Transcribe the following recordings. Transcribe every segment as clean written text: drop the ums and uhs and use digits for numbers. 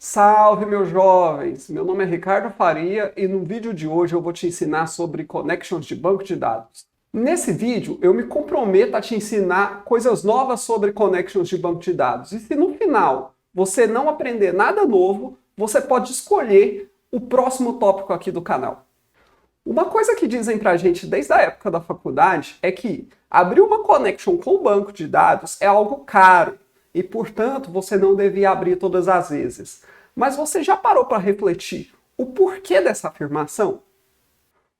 Salve, meus jovens! Meu nome é Ricardo Faria e no vídeo de hoje eu vou te ensinar sobre connections de banco de dados. Nesse vídeo eu me comprometo a te ensinar coisas novas sobre connections de banco de dados. E se no final você não aprender nada novo, você pode escolher o próximo tópico aqui do canal. Uma coisa que dizem pra gente desde a época da faculdade é que abrir uma connection com o banco de dados é algo caro e, portanto, você não devia abrir todas as vezes. Mas você já parou para refletir o porquê dessa afirmação?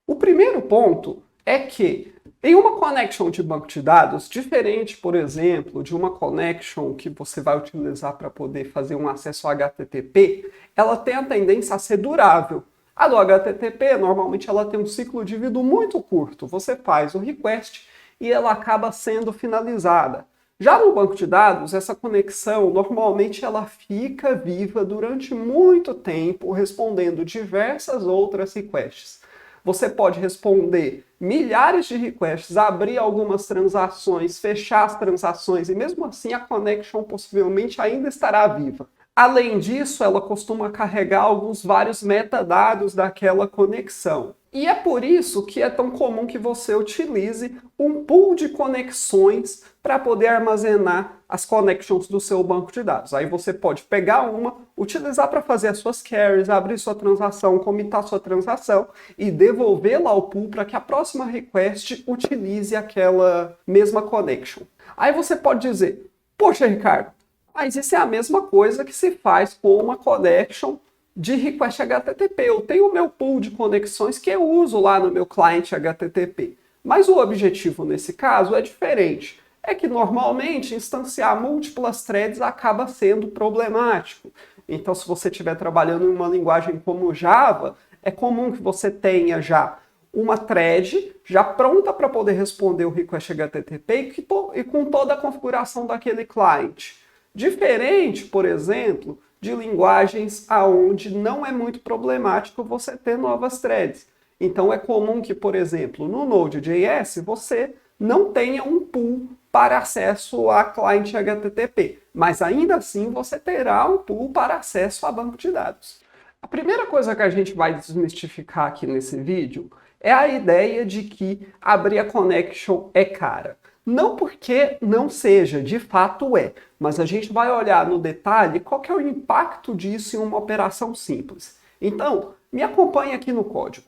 O primeiro ponto é que em uma connection de banco de dados, diferente, por exemplo, de uma connection que você vai utilizar para poder fazer um acesso HTTP, ela tem a tendência a ser durável. A do HTTP, normalmente, ela tem um ciclo de vida muito curto. Você faz o request e ela acaba sendo finalizada. Já no banco de dados, essa conexão, normalmente, ela fica viva durante muito tempo, respondendo diversas outras requests. Você pode responder milhares de requests, abrir algumas transações, fechar as transações e mesmo assim a connection possivelmente ainda estará viva. Além disso, ela costuma carregar vários metadados daquela conexão. E é por isso que é tão comum que você utilize um pool de conexões para poder armazenar as connections do seu banco de dados. Aí você pode pegar uma, utilizar para fazer as suas queries, abrir sua transação, comitar sua transação e devolvê-la ao pool para que a próxima request utilize aquela mesma connection. Aí você pode dizer, poxa, Ricardo, mas isso é a mesma coisa que se faz com uma connection de request HTTP. Eu tenho o meu pool de conexões que eu uso lá no meu cliente HTTP. Mas o objetivo nesse caso é diferente. É que normalmente instanciar múltiplas threads acaba sendo problemático. Então, se você estiver trabalhando em uma linguagem como Java, é comum que você tenha já uma thread já pronta para poder responder o request HTTP e com toda a configuração daquele cliente. Diferente, por exemplo, de linguagens aonde não é muito problemático você ter novas threads. Então é comum que, por exemplo, no Node.js você não tenha um pool para acesso a cliente HTTP, mas ainda assim você terá um pool para acesso a banco de dados. A primeira coisa que a gente vai desmistificar aqui nesse vídeo é a ideia de que abrir a connection é cara. Não porque não seja, de fato é, mas a gente vai olhar no detalhe qual que é o impacto disso em uma operação simples. Então, me acompanhe aqui no código.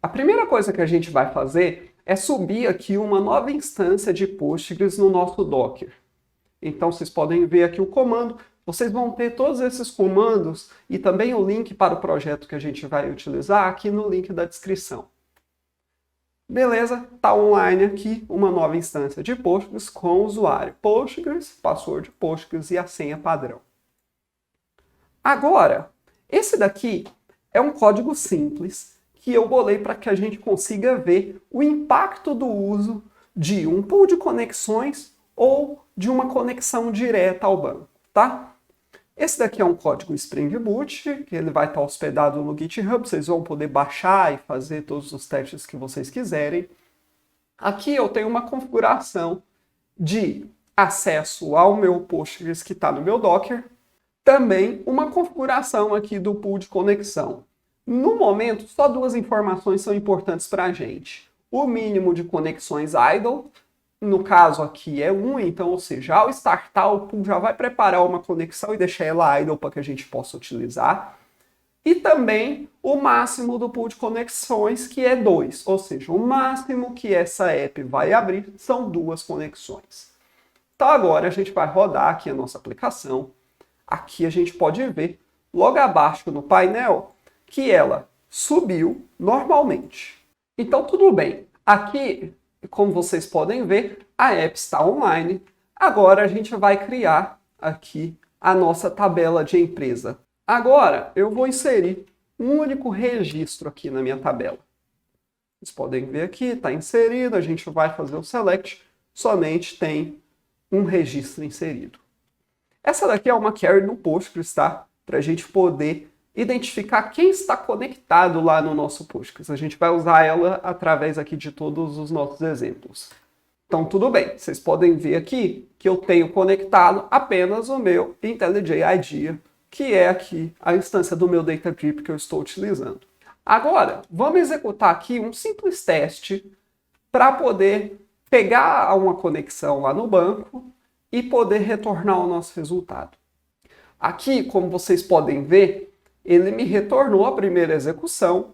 A primeira coisa que a gente vai fazer é subir aqui uma nova instância de Postgres no nosso Docker. Então, vocês podem ver aqui o comando, vocês vão ter todos esses comandos e também o link para o projeto que a gente vai utilizar aqui no link da descrição. Beleza, está online aqui uma nova instância de Postgres com o usuário Postgres, password Postgres e a senha padrão. Agora, esse daqui é um código simples que eu bolei para que a gente consiga ver o impacto do uso de um pool de conexões ou de uma conexão direta ao banco, tá? Esse daqui é um código Spring Boot, que ele vai estar hospedado no GitHub, vocês vão poder baixar e fazer todos os testes que vocês quiserem. Aqui eu tenho uma configuração de acesso ao meu Postgres que está no meu Docker, também uma configuração aqui do pool de conexão. No momento, só duas informações são importantes para a gente. O mínimo de conexões idle, no caso aqui é 1, então, ou seja, ao startar o pool já vai preparar uma conexão e deixar ela idle para que a gente possa utilizar. E também o máximo do pool de conexões, que é 2, ou seja, o máximo que essa app vai abrir são 2 conexões. Então agora a gente vai rodar aqui a nossa aplicação. Aqui a gente pode ver, logo abaixo no painel, que ela subiu normalmente. Então tudo bem, aqui, como vocês podem ver, a app está online. Agora a gente vai criar aqui a nossa tabela de empresa. Agora eu vou inserir um único registro aqui na minha tabela. Vocês podem ver aqui, está inserido, a gente vai fazer o select, somente tem um registro inserido. Essa daqui é uma query no Postgres, tá? Para a gente poder identificar quem está conectado lá no nosso Postgres. A gente vai usar ela através aqui de todos os nossos exemplos. Então, tudo bem. Vocês podem ver aqui que eu tenho conectado apenas o meu IntelliJ IDEA que é aqui a instância do meu DataDrip que eu estou utilizando. Agora, vamos executar aqui um simples teste para poder pegar uma conexão lá no banco e poder retornar o nosso resultado. Aqui, como vocês podem ver, ele me retornou a primeira execução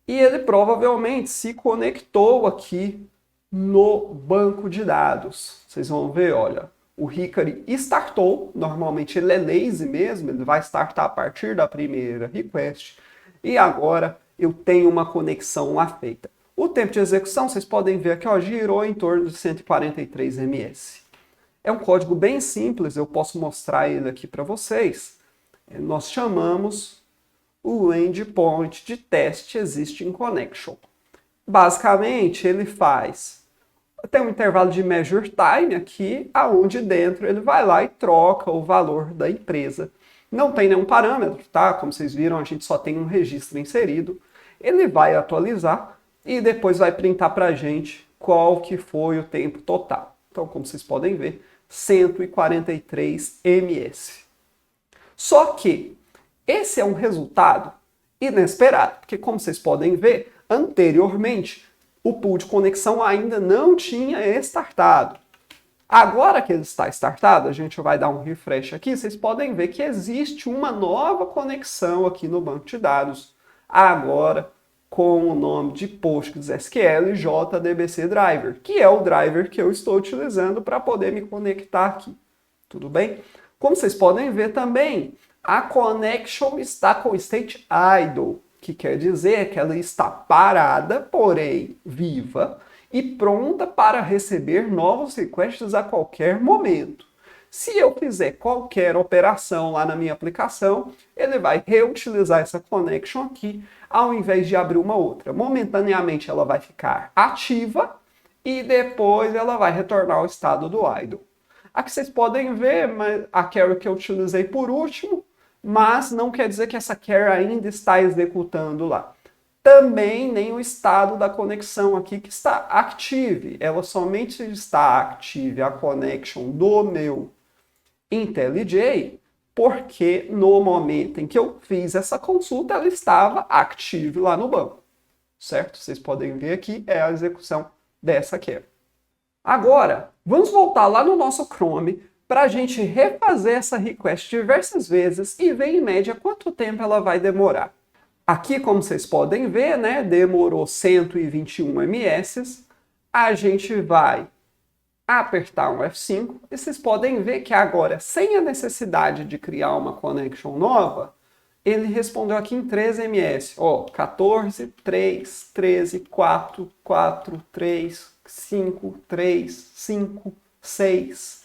e ele provavelmente se conectou aqui no banco de dados. Vocês vão ver, olha, o Hickory startou, normalmente ele é lazy mesmo, ele vai startar a partir da primeira request, e agora eu tenho uma conexão lá feita. O tempo de execução, vocês podem ver aqui, ó, girou em torno de 143 ms. É um código bem simples, eu posso mostrar ele aqui para vocês. Nós chamamos o endpoint de test existing connection. Basicamente, ele tem um intervalo de measure time aqui, aonde dentro ele vai lá e troca o valor da empresa. Não tem nenhum parâmetro, tá? Como vocês viram, a gente só tem um registro inserido. Ele vai atualizar e depois vai printar para a gente qual que foi o tempo total. Então, como vocês podem ver, 143 ms. Só que esse é um resultado inesperado, porque como vocês podem ver, anteriormente o pool de conexão ainda não tinha startado. Agora que ele está startado, a gente vai dar um refresh aqui, vocês podem ver que existe uma nova conexão aqui no banco de dados, agora com o nome de PostgreSQL JDBC Driver, que é o driver que eu estou utilizando para poder me conectar aqui. Tudo bem? Como vocês podem ver também, a connection está com state idle, que quer dizer que ela está parada, porém viva, e pronta para receber novos requests a qualquer momento. Se eu fizer qualquer operação lá na minha aplicação, ele vai reutilizar essa connection aqui, ao invés de abrir uma outra. Momentaneamente ela vai ficar ativa e depois ela vai retornar ao estado do idle. Aqui vocês podem ver a carry que eu utilizei por último, mas não quer dizer que essa carry ainda está executando lá. Também nem o estado da conexão aqui que está active. Ela somente está active a connection do meu IntelliJ, porque no momento em que eu fiz essa consulta, ela estava active lá no banco. Certo? Vocês podem ver aqui, é a execução dessa query. Agora, vamos voltar lá no nosso Chrome para a gente refazer essa request diversas vezes e ver em média quanto tempo ela vai demorar. Aqui, como vocês podem ver, né, demorou 121 ms. A gente vai apertar um F5 e vocês podem ver que agora, sem a necessidade de criar uma connection nova, ele respondeu aqui em 13 ms. Ó, 14, 3, 13, 4, 4, 3, 5, 3, 5, 6.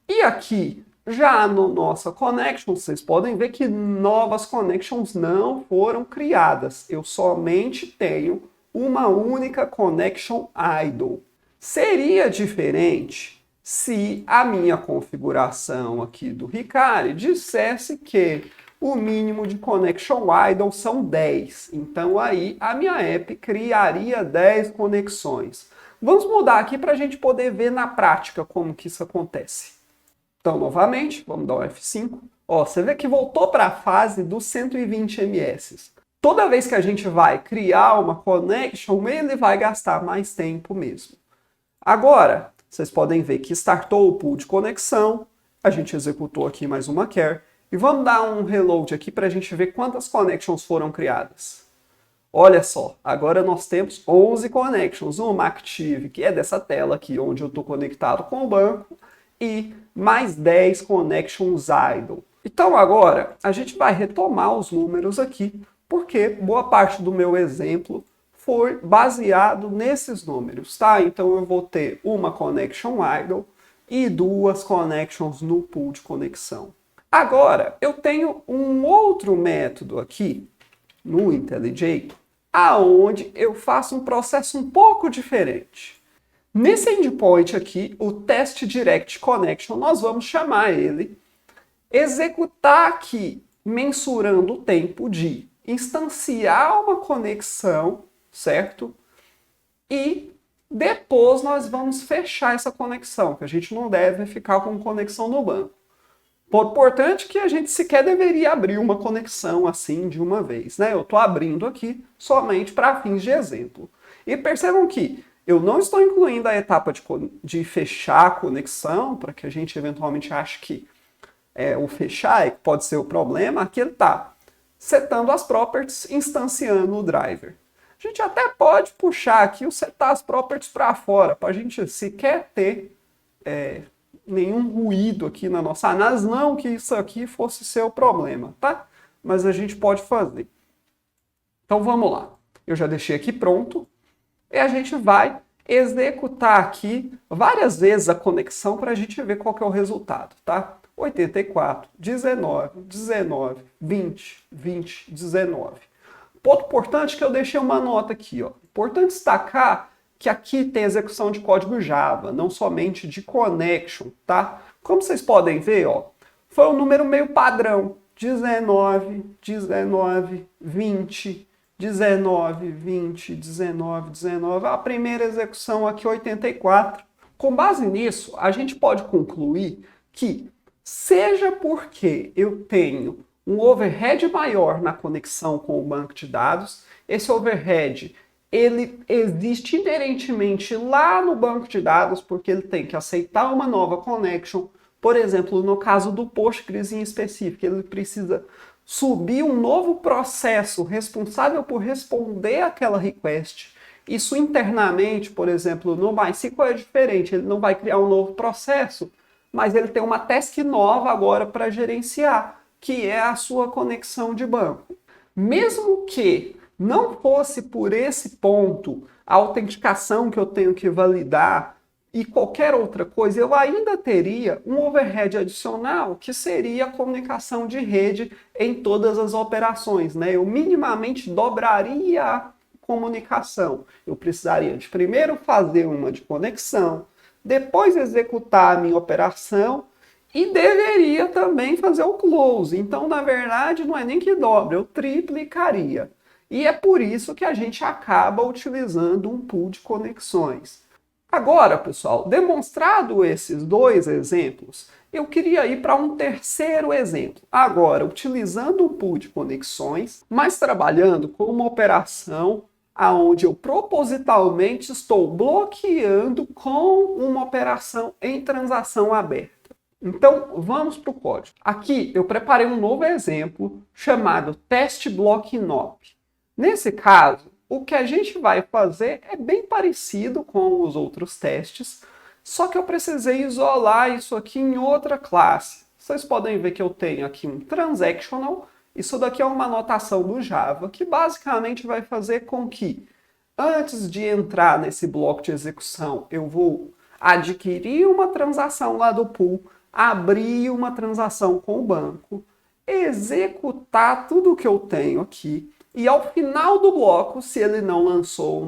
E aqui, já no nossa connection, vocês podem ver que novas connections não foram criadas. Eu somente tenho uma única connection idle. Seria diferente se a minha configuração aqui do Hickory dissesse que o mínimo de connection idle são 10. Então aí a minha app criaria 10 conexões. Vamos mudar aqui para a gente poder ver na prática como que isso acontece. Então, novamente, vamos dar um F5. Ó, você vê que voltou para a fase dos 120 ms. Toda vez que a gente vai criar uma connection, ele vai gastar mais tempo mesmo. Agora, vocês podem ver que startou o pool de conexão, a gente executou aqui mais uma carry, e vamos dar um reload aqui para a gente ver quantas connections foram criadas. Olha só, agora nós temos 11 connections, uma active, que é dessa tela aqui, onde eu estou conectado com o banco, e mais 10 connections idle. Então agora, a gente vai retomar os números aqui, porque boa parte do meu exemplo foi baseado nesses números, tá? Então eu vou ter uma connection idle e 2 connections no pool de conexão. Agora, eu tenho um outro método aqui no IntelliJ, aonde eu faço um processo um pouco diferente. Nesse endpoint aqui, o Test Direct Connection, nós vamos chamar ele, executar aqui, mensurando o tempo de instanciar uma conexão, certo? E depois nós vamos fechar essa conexão, que a gente não deve ficar com conexão no banco. Ponto importante que a gente sequer deveria abrir uma conexão assim de uma vez, né? Eu estou abrindo aqui somente para fins de exemplo. E percebam que eu não estou incluindo a etapa de fechar a conexão, para que a gente eventualmente ache que o fechar pode ser o problema. Aqui ele está setando as properties, instanciando o driver. A gente até pode puxar aqui o setar as properties para fora, para a gente sequer ter nenhum ruído aqui na nossa análise, não que isso aqui fosse ser o problema, tá? Mas a gente pode fazer. Então vamos lá. Eu já deixei aqui pronto e a gente vai executar aqui várias vezes a conexão para a gente ver qual que é o resultado, tá? 84, 19, 19, 20, 20, 19. Ponto importante que eu deixei uma nota aqui, ó. Importante destacar que aqui tem execução de código Java, não somente de connection, tá? Como vocês podem ver, ó, foi um número meio padrão. 19, 19, 20, 19, 20, 19, 19. A primeira execução aqui, 84. Com base nisso, a gente pode concluir que, seja porque eu tenho um overhead maior na conexão com o banco de dados, esse overhead ele existe inerentemente lá no banco de dados, porque ele tem que aceitar uma nova connection. Por exemplo, no caso do Postgres em específico, ele precisa subir um novo processo responsável por responder àquela request. Isso internamente, por exemplo, no MySQL é diferente, ele não vai criar um novo processo, mas ele tem uma task nova agora para gerenciar, que é a sua conexão de banco. Mesmo que não fosse por esse ponto a autenticação que eu tenho que validar e qualquer outra coisa, eu ainda teria um overhead adicional, que seria a comunicação de rede em todas as operações, né? Eu minimamente dobraria a comunicação. Eu precisaria de primeiro fazer uma de conexão, depois executar a minha operação e deveria também fazer o close. Então, na verdade, não é nem que dobra, eu triplicaria. E é por isso que a gente acaba utilizando um pool de conexões. Agora, pessoal, demonstrado esses dois exemplos, eu queria ir para um terceiro exemplo. Agora, utilizando um pool de conexões, mas trabalhando com uma operação onde eu propositalmente estou bloqueando com uma operação em transação aberta. Então, vamos para o código. Aqui eu preparei um novo exemplo chamado test_block_nop. Nesse caso, o que a gente vai fazer é bem parecido com os outros testes, só que eu precisei isolar isso aqui em outra classe. Vocês podem ver que eu tenho aqui um transactional. Isso daqui é uma anotação do Java, que basicamente vai fazer com que, antes de entrar nesse bloco de execução, eu vou adquirir uma transação lá do pool, abrir uma transação com o banco, executar tudo o que eu tenho aqui, e ao final do bloco, se ele não lançou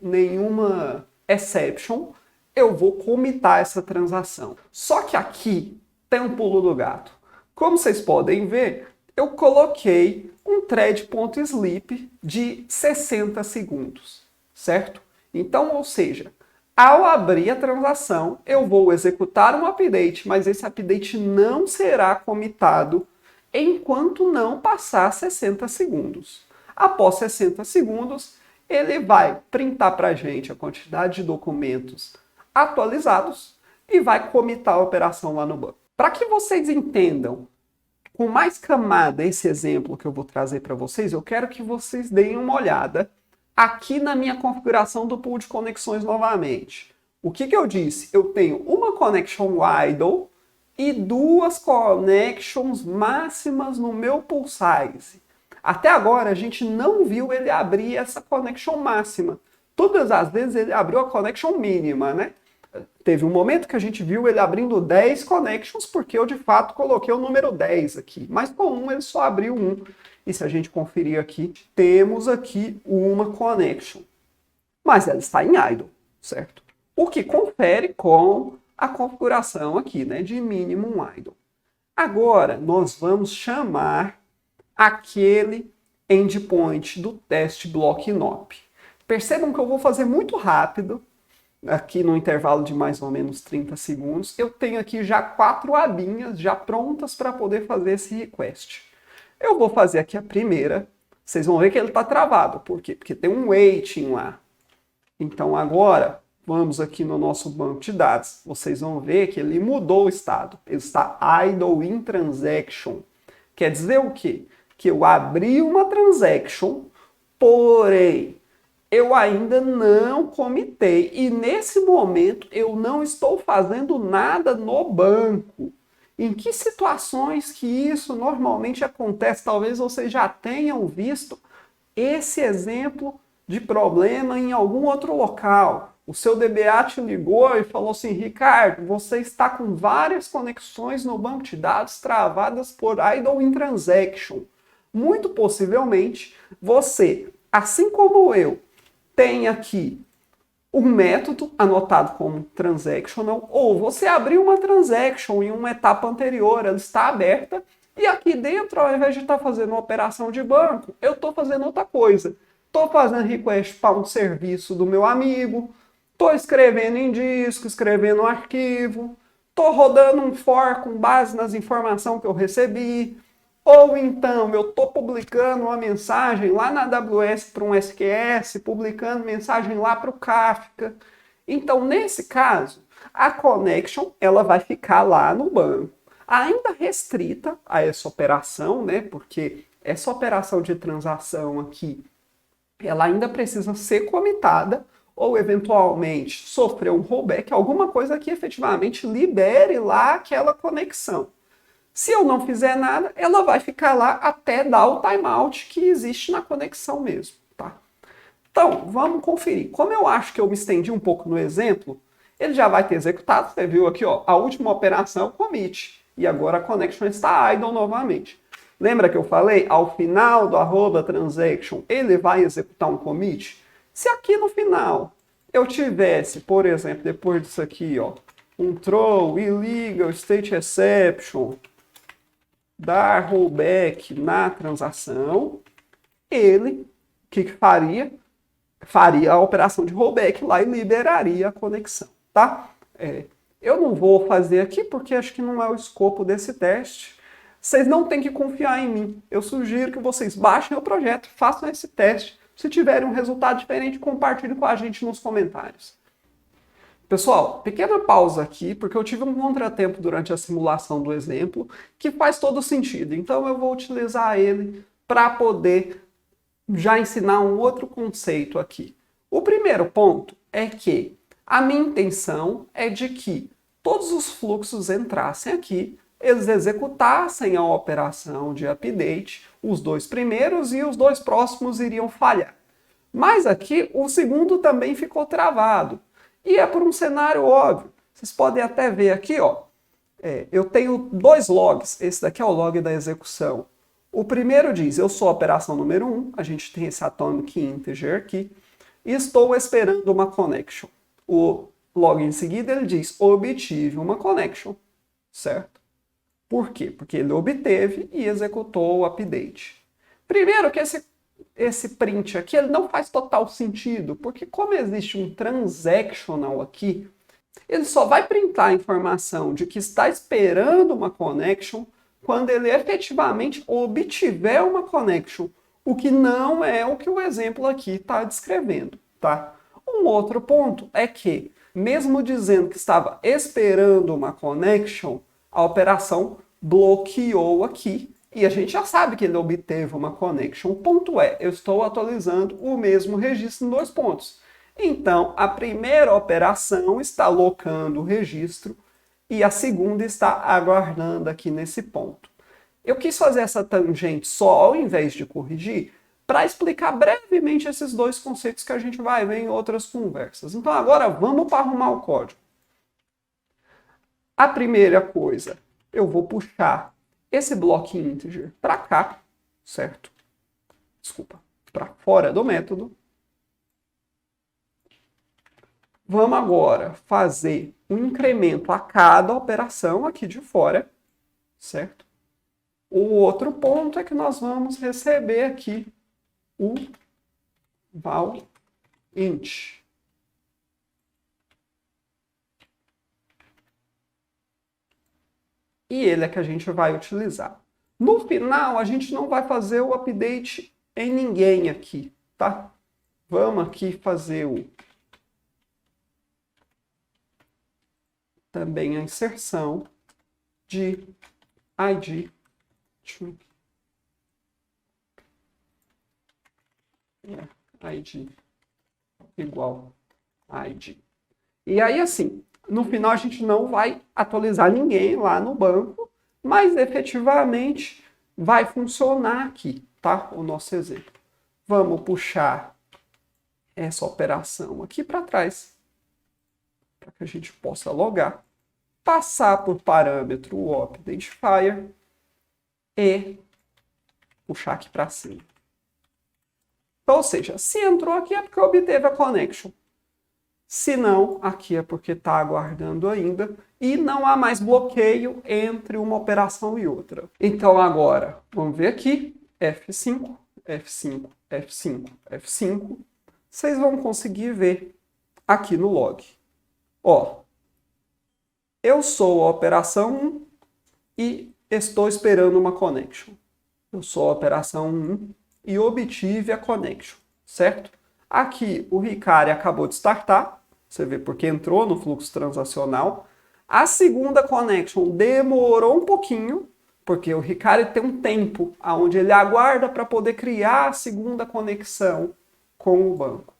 nenhuma exception, eu vou commitar essa transação. Só que aqui tem um pulo do gato. Como vocês podem ver, eu coloquei um thread.sleep de 60 segundos, certo? Então, ou seja, ao abrir a transação, eu vou executar um update, mas esse update não será commitado enquanto não passar 60 segundos. Após 60 segundos, ele vai printar para a gente a quantidade de documentos atualizados e vai commitar a operação lá no banco. Para que vocês entendam com mais camada esse exemplo que eu vou trazer para vocês, eu quero que vocês deem uma olhada aqui na minha configuração do pool de conexões novamente. O que eu disse? Eu tenho uma connection idle e duas connections máximas no meu pool size. Até agora a gente não viu ele abrir essa connection máxima. Todas as vezes ele abriu a connection mínima, né? Teve um momento que a gente viu ele abrindo 10 connections, porque eu de fato coloquei o número 10 aqui. Mas com um ele só abriu um. E se a gente conferir aqui, temos aqui uma connection. Mas ela está em idle, certo? O que confere com a configuração aqui, né, de minimum idle. Agora, nós vamos chamar aquele endpoint do test_block_nop. Percebam que eu vou fazer muito rápido, aqui no intervalo de mais ou menos 30 segundos, eu tenho aqui já 4 abinhas já prontas para poder fazer esse request. Eu vou fazer aqui a primeira, vocês vão ver que ele está travado. Por quê? Porque tem um waiting lá. Então agora, vamos aqui no nosso banco de dados. Vocês vão ver que ele mudou o estado. Ele está idle in transaction. Quer dizer o quê? Que eu abri uma transaction, porém, eu ainda não comitei. E nesse momento, eu não estou fazendo nada no banco. Em que situações que isso normalmente acontece? Talvez vocês já tenham visto esse exemplo de problema em algum outro local. O seu DBA te ligou e falou assim: Ricardo, você está com várias conexões no banco de dados travadas por idle in transaction. Muito possivelmente, você, assim como eu, tem aqui um método anotado como transactional, ou você abriu uma transaction em uma etapa anterior, ela está aberta, e aqui dentro, ao invés de estar fazendo uma operação de banco, eu estou fazendo outra coisa. Estou fazendo request para um serviço do meu amigo, estou escrevendo em disco, escrevendo um arquivo, estou rodando um for com base nas informações que eu recebi, ou então eu estou publicando uma mensagem lá na AWS para um SQS, publicando mensagem lá para o Kafka. Então, nesse caso, a connection ela vai ficar lá no banco, ainda restrita a essa operação, né? Porque essa operação de transação aqui, ela ainda precisa ser comitada ou eventualmente sofrer um rollback, alguma coisa que efetivamente libere lá aquela conexão. Se eu não fizer nada, ela vai ficar lá até dar o timeout que existe na conexão mesmo, tá? Então, vamos conferir. Como eu acho que eu me estendi um pouco no exemplo, ele já vai ter executado. Você viu aqui, ó, a última operação, commit. E agora a connection está idle novamente. Lembra que eu falei? Ao final do @transaction, ele vai executar um commit? Se aqui no final eu tivesse, por exemplo, depois disso aqui, ó, um throw, illegal, state exception, dar rollback na transação, ele, o que faria? Faria a operação de rollback lá e liberaria a conexão, tá? Eu não vou fazer aqui porque acho que não é o escopo desse teste. Vocês não têm que confiar em mim. Eu sugiro que vocês baixem o projeto, façam esse teste. Se tiverem um resultado diferente, compartilhem com a gente nos comentários. Pessoal, pequena pausa aqui, porque eu tive um contratempo durante a simulação do exemplo, que faz todo sentido. Então eu vou utilizar ele para poder já ensinar um outro conceito aqui. O primeiro ponto é que a minha intenção é de que todos os fluxos entrassem aqui, eles executassem a operação de update, os 2 primeiros e os 2 próximos iriam falhar. Mas aqui o segundo também ficou travado. E é por um cenário óbvio. Vocês podem até ver aqui, ó. Eu tenho 2 logs. Esse daqui é o log da execução. O primeiro diz, eu sou a operação número 1. A gente tem esse atomic integer aqui. E estou esperando uma connection. O log em seguida ele diz, obtive uma connection. Certo? Por quê? Porque ele obteve e executou o update. Primeiro que esse print aqui ele não faz total sentido, porque como existe um transactional aqui, ele só vai printar a informação de que está esperando uma connection quando ele efetivamente obtiver uma connection, o que não é o que o exemplo aqui está descrevendo, tá? Um outro ponto é que, mesmo dizendo que estava esperando uma connection, a operação bloqueou aqui, e a gente já sabe que ele obteve uma connection. O ponto é, eu estou atualizando o mesmo registro em 2 pontos. Então, a primeira operação está locando o registro e a segunda está aguardando aqui nesse ponto. Eu quis fazer essa tangente só ao invés de corrigir, para explicar brevemente esses 2 conceitos que a gente vai ver em outras conversas. Então, agora vamos para arrumar o código. A primeira coisa, eu vou puxar esse bloco integer para cá, certo? Desculpa, para fora do método. Vamos agora fazer um incremento a cada operação aqui de fora, certo? O outro ponto é que nós vamos receber aqui o val int. e ele é que a gente vai utilizar. No final, a gente não vai fazer o update em ninguém aqui, tá? Vamos aqui fazer também a inserção de ID. ID igual ID. E aí, assim, no final a gente não vai atualizar ninguém lá no banco, mas efetivamente vai funcionar aqui, tá? O nosso exemplo. Vamos puxar essa operação aqui para trás, para que a gente possa logar, passar por parâmetro o op identifier e puxar aqui para cima. Então, ou seja, se entrou aqui é porque obteve a connection. Se não, aqui é porque está aguardando ainda e não há mais bloqueio entre uma operação e outra. Então agora, vamos ver aqui, F5, F5, F5, F5. Vocês vão conseguir ver aqui no log. Ó, eu sou a operação 1 e estou esperando uma connection. Eu sou a operação 1 e obtive a connection, certo? Aqui o Ricari acabou de startar, você vê porque entrou no fluxo transacional. A segunda connection demorou um pouquinho, porque o Ricari tem um tempo onde ele aguarda para poder criar a segunda conexão com o banco.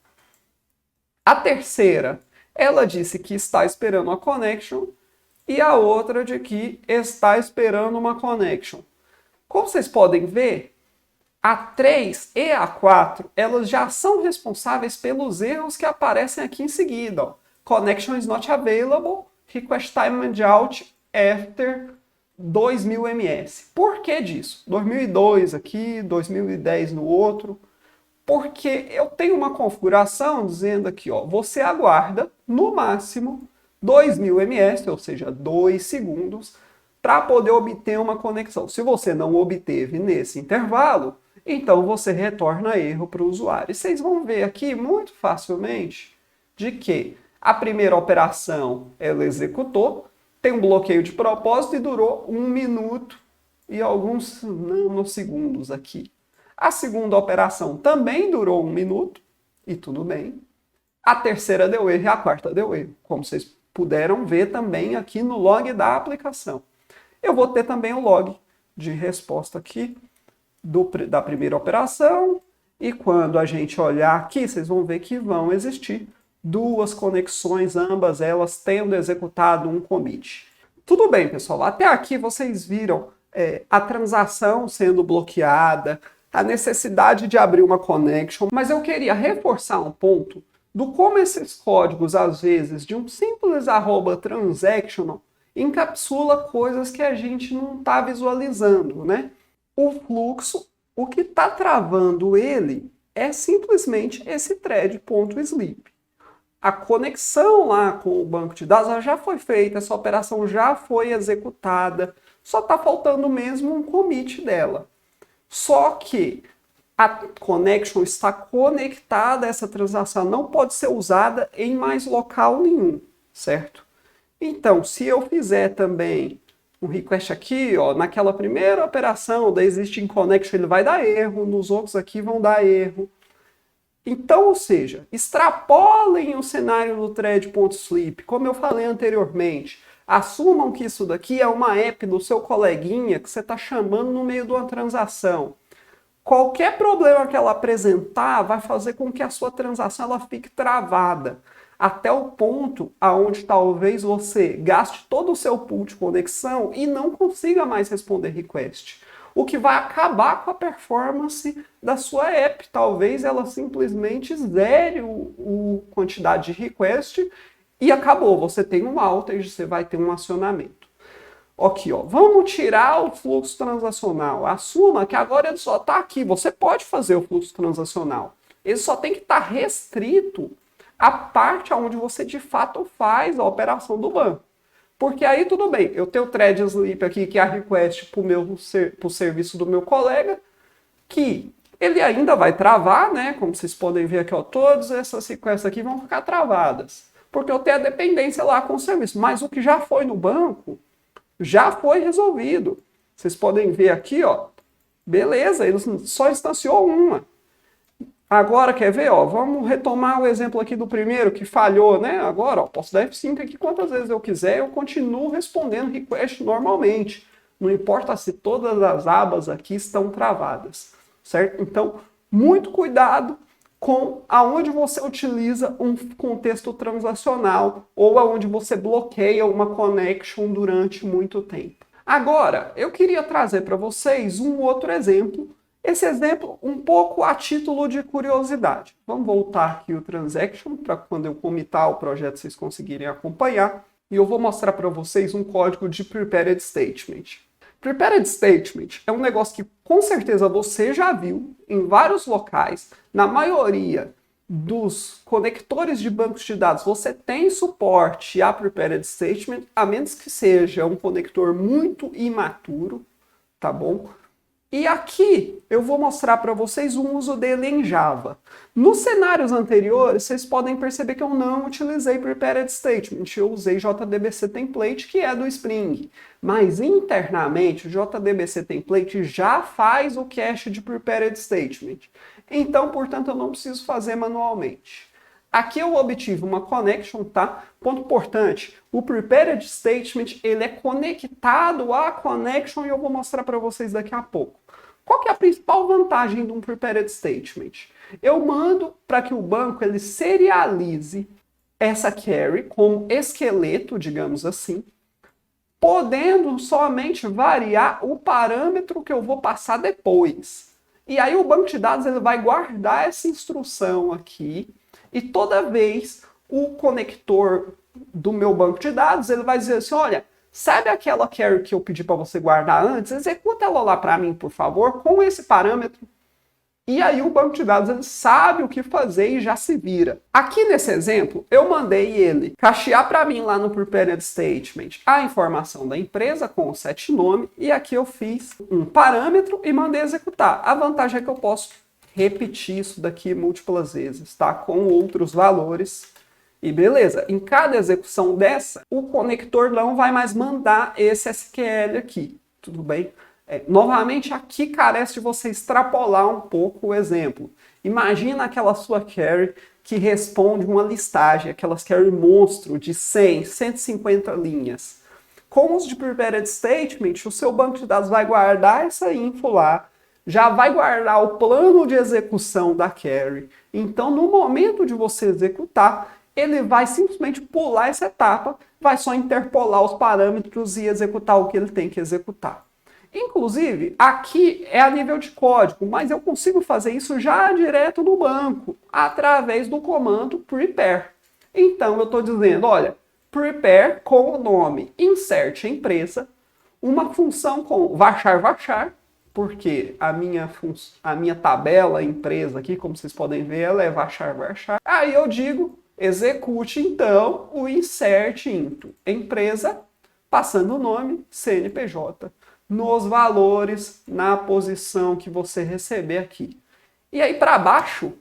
A terceira, ela disse que está esperando a connection e a outra de que está esperando uma connection. Como vocês podem ver, a 3 e a 4, elas já são responsáveis pelos erros que aparecem aqui em seguida. Ó. Connection is not available, request time and out after 2000 ms. Por que disso? 2002 aqui, 2010 no outro. Porque eu tenho uma configuração dizendo aqui, ó, você aguarda no máximo 2000 ms, ou seja, 2 segundos, para poder obter uma conexão. Se você não obteve nesse intervalo, então você retorna erro para o usuário. E vocês vão ver aqui muito facilmente de que a primeira operação ela executou, tem um bloqueio de propósito e durou 1 minuto e alguns nanosegundos aqui. A segunda operação também durou 1 minuto e tudo bem. A terceira deu erro e a quarta deu erro, como vocês puderam ver também aqui no log da aplicação. Eu vou ter também o log de resposta aqui da primeira operação, e quando a gente olhar aqui, vocês vão ver que vão existir 2 conexões, ambas elas tendo executado um commit. Tudo bem, pessoal, até aqui vocês viram a transação sendo bloqueada, a necessidade de abrir uma connection, mas eu queria reforçar um ponto do como esses códigos, às vezes, de um simples @transactional, encapsula coisas que a gente não está visualizando, né? O fluxo, o que está travando ele é simplesmente esse thread.sleep. A conexão lá com o banco de dados já foi feita, essa operação já foi executada, só está faltando mesmo um commit dela. Só que a connection está conectada a essa transação, não pode ser usada em mais local nenhum, certo? Então, se eu fizer também um request aqui, ó, naquela primeira operação da existing connection ele vai dar erro, nos outros aqui vão dar erro. Então, ou seja, extrapolem o cenário do thread.sleep, como eu falei anteriormente. Assumam que isso daqui é uma app do seu coleguinha que você está chamando no meio de uma transação. Qualquer problema que ela apresentar vai fazer com que a sua transação ela fique travada. Até o ponto aonde talvez você gaste todo o seu pool de conexão e não consiga mais responder request. O que vai acabar com a performance da sua app. Talvez ela simplesmente zere a quantidade de request e acabou. Você tem um outage, você vai ter um acionamento. Aqui, ó, vamos tirar o fluxo transacional. Assuma que agora ele só está aqui. Você pode fazer o fluxo transacional. Ele só tem que estar restrito a parte onde você de fato faz a operação do banco. Porque aí tudo bem, eu tenho o thread sleep aqui, que é a request para o serviço do meu colega, que ele ainda vai travar, né? Como vocês podem ver aqui, ó, todas essas requests aqui vão ficar travadas. Porque eu tenho a dependência lá com o serviço. Mas o que já foi no banco, já foi resolvido. Vocês podem ver aqui, ó, beleza, ele só instanciou uma. Agora, quer ver, ó, vamos retomar o exemplo aqui do primeiro que falhou, né? Agora, ó, posso dar F5 aqui quantas vezes eu quiser, eu continuo respondendo request normalmente. Não importa se todas as abas aqui estão travadas, certo? Então, muito cuidado com aonde você utiliza um contexto transacional ou aonde você bloqueia uma connection durante muito tempo. Agora, eu queria trazer para vocês um outro exemplo. Esse exemplo um pouco a título de curiosidade. Vamos voltar aqui o transaction para quando eu comitar o projeto vocês conseguirem acompanhar. E eu vou mostrar para vocês um código de prepared statement. Prepared statement é um negócio que com certeza você já viu em vários locais. Na maioria dos conectores de bancos de dados você tem suporte a prepared statement, a menos que seja um conector muito imaturo, tá bom? E aqui eu vou mostrar para vocês o uso dele em Java. Nos cenários anteriores, vocês podem perceber que eu não utilizei Prepared Statement, eu usei JDBC Template, que é do Spring. Mas internamente, o JDBC Template já faz o cache de Prepared Statement. Então, portanto, eu não preciso fazer manualmente. Aqui eu obtive uma connection, tá? Ponto importante, o Prepared Statement ele é conectado à connection e eu vou mostrar para vocês daqui a pouco. Qual que é a principal vantagem de um Prepared Statement? Eu mando para que o banco ele serialize essa query como esqueleto, digamos assim, podendo somente variar o parâmetro que eu vou passar depois. E aí o banco de dados ele vai guardar essa instrução aqui e toda vez o conector do meu banco de dados ele vai dizer assim, olha, sabe aquela query que eu pedi para você guardar antes? Executa ela lá para mim, por favor, com esse parâmetro. E aí o banco de dados ele sabe o que fazer e já se vira. Aqui nesse exemplo, eu mandei ele cachear para mim lá no Prepared Statement a informação da empresa com o set nome e aqui eu fiz um parâmetro e mandei executar. A vantagem é que eu posso repetir isso daqui múltiplas vezes, tá? Com outros valores. E beleza, em cada execução dessa, o conector não vai mais mandar esse SQL aqui, tudo bem? Novamente, aqui carece de você extrapolar um pouco o exemplo. Imagina aquela sua query que responde uma listagem, aquelas query monstro de 100, 150 linhas. Com os de Prepared Statement, o seu banco de dados vai guardar essa info lá, já vai guardar o plano de execução da query. Então, no momento de você executar, ele vai simplesmente pular essa etapa, vai só interpolar os parâmetros e executar o que ele tem que executar. Inclusive, aqui é a nível de código, mas eu consigo fazer isso já direto no banco, através do comando prepare. Então, eu estou dizendo, olha, prepare com o nome insert empresa, uma função com varchar, porque a minha tabela empresa aqui, como vocês podem ver, ela é varchar. Aí eu digo, execute então o insert into empresa, passando o nome CNPJ, nos valores, na posição que você receber aqui. E aí para baixo,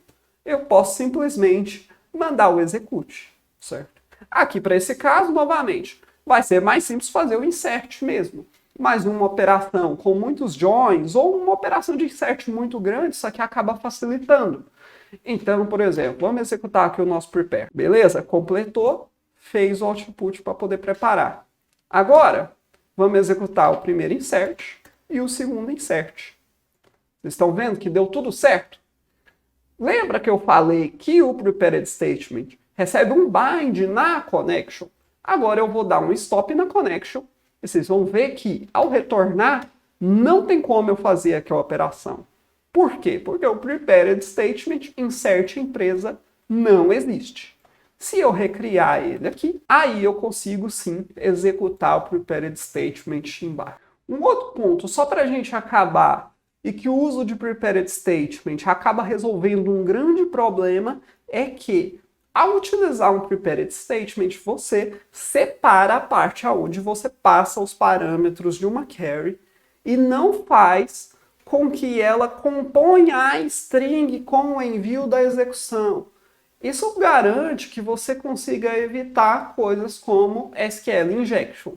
eu posso simplesmente mandar o execute, certo? Aqui para esse caso, novamente, vai ser mais simples fazer o insert mesmo. Mas uma operação com muitos joins ou uma operação de insert muito grande, isso aqui acaba facilitando. Então, por exemplo, vamos executar aqui o nosso prepare. Beleza? Completou, fez o output para poder preparar. Agora, vamos executar o primeiro insert e o segundo insert. Vocês estão vendo que deu tudo certo? Lembra que eu falei que o Prepared Statement recebe um bind na connection? Agora eu vou dar um stop na connection e vocês vão ver que ao retornar não tem como eu fazer aqui a operação. Por quê? Porque o Prepared Statement insert empresa não existe. Se eu recriar ele aqui, aí eu consigo sim executar o Prepared Statement embaixo. Um outro ponto, só para a gente acabar, e que o uso de Prepared Statement acaba resolvendo um grande problema, é que ao utilizar um Prepared Statement, você separa a parte onde você passa os parâmetros de uma query e não faz com que ela componha a string com o envio da execução. Isso garante que você consiga evitar coisas como SQL injection.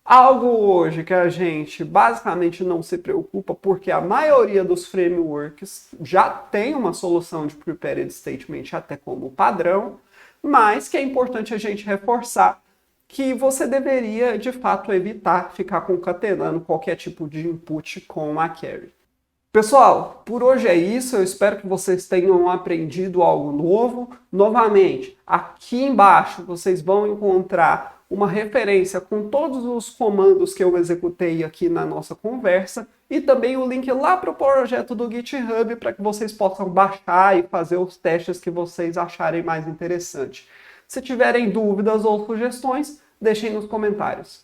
Algo hoje que a gente basicamente não se preocupa porque a maioria dos frameworks já tem uma solução de prepared statement até como padrão, mas que é importante a gente reforçar que você deveria de fato evitar ficar concatenando qualquer tipo de input com a query. Pessoal, por hoje é isso. Eu espero que vocês tenham aprendido algo novo. Novamente, aqui embaixo vocês vão encontrar uma referência com todos os comandos que eu executei aqui na nossa conversa e também o link lá para o projeto do GitHub para que vocês possam baixar e fazer os testes que vocês acharem mais interessante. Se tiverem dúvidas ou sugestões, deixem nos comentários.